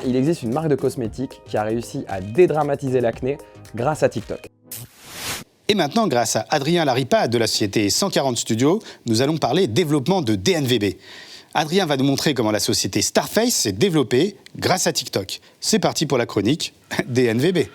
Il existe une marque de cosmétiques qui a réussi à dédramatiser l'acné grâce à TikTok. Et maintenant, grâce à Adrien Laripa de la société 140 Studios, nous allons parler développement de DNVB. Adrien va nous montrer comment la société Starface s'est développée grâce à TikTok. C'est parti pour la chronique DNVB.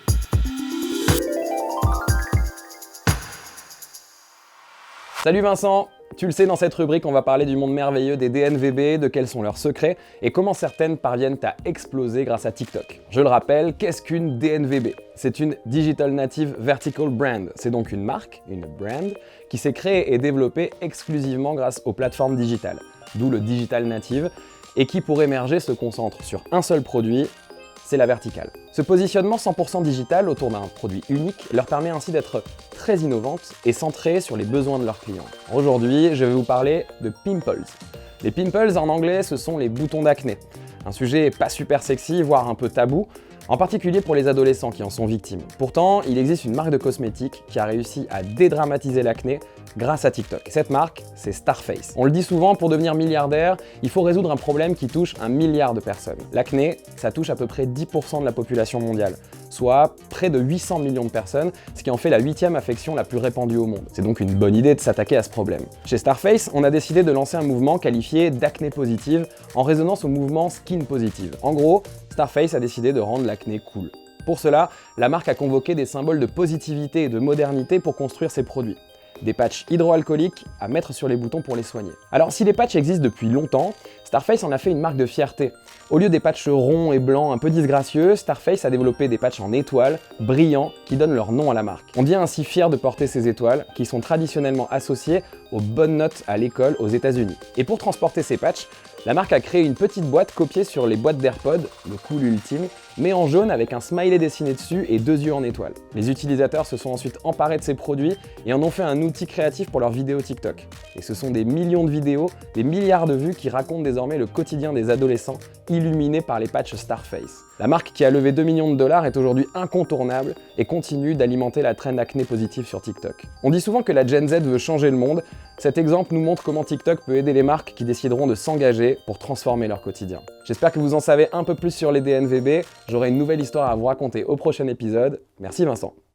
Salut Vincent! Tu le sais, dans cette rubrique, on va parler du monde merveilleux des DNVB, de quels sont leurs secrets et comment certaines parviennent à exploser grâce à TikTok. Je le rappelle, qu'est-ce qu'une DNVB? C'est une Digital Native Vertical Brand. C'est donc une marque, une brand, qui s'est créée et développée exclusivement grâce aux plateformes digitales, d'où le Digital Native, et qui pour émerger se concentre sur un seul produit, c'est la verticale. Ce positionnement 100% digital autour d'un produit unique leur permet ainsi d'être très innovante et centrée sur les besoins de leurs clients. Aujourd'hui, je vais vous parler de pimples. Les pimples en anglais, ce sont les boutons d'acné. Un sujet pas super sexy, voire un peu tabou, en particulier pour les adolescents qui en sont victimes. Pourtant, il existe une marque de cosmétiques qui a réussi à dédramatiser l'acné grâce à TikTok. Cette marque, c'est Starface. On le dit souvent, pour devenir milliardaire, il faut résoudre un problème qui touche 1 milliard de personnes. L'acné, ça touche à peu près 10% de la population mondiale, soit près de 800 millions de personnes, ce qui en fait la 8e affection la plus répandue au monde. C'est donc une bonne idée de s'attaquer à ce problème. Chez Starface, on a décidé de lancer un mouvement qualifié d'acné positive en résonance au mouvement skin positive. En gros, Starface a décidé de rendre l'acné cool. Pour cela, la marque a convoqué des symboles de positivité et de modernité pour construire ses produits. Des patchs hydroalcooliques à mettre sur les boutons pour les soigner. Alors si les patchs existent depuis longtemps, Starface en a fait une marque de fierté. Au lieu des patchs ronds et blancs un peu disgracieux, Starface a développé des patchs en étoiles, brillants, qui donnent leur nom à la marque. On devient ainsi fier de porter ces étoiles, qui sont traditionnellement associées aux bonnes notes à l'école aux États-Unis. Et pour transporter ces patchs, la marque a créé une petite boîte copiée sur les boîtes d'AirPods, le cool ultime, mais en jaune avec un smiley dessiné dessus et 2 yeux en étoile. Les utilisateurs se sont ensuite emparés de ces produits et en ont fait un outil créatif pour leurs vidéos TikTok. Et ce sont des millions de vidéos, des milliards de vues qui racontent désormais le quotidien des adolescents illuminés par les patchs Starface. La marque qui a levé 2 millions de dollars est aujourd'hui incontournable et continue d'alimenter la trend acné positive sur TikTok. On dit souvent que la Gen Z veut changer le monde. Cet exemple nous montre comment TikTok peut aider les marques qui décideront de s'engager pour transformer leur quotidien. J'espère que vous en savez un peu plus sur les DNVB. J'aurai une nouvelle histoire à vous raconter au prochain épisode. Merci Vincent.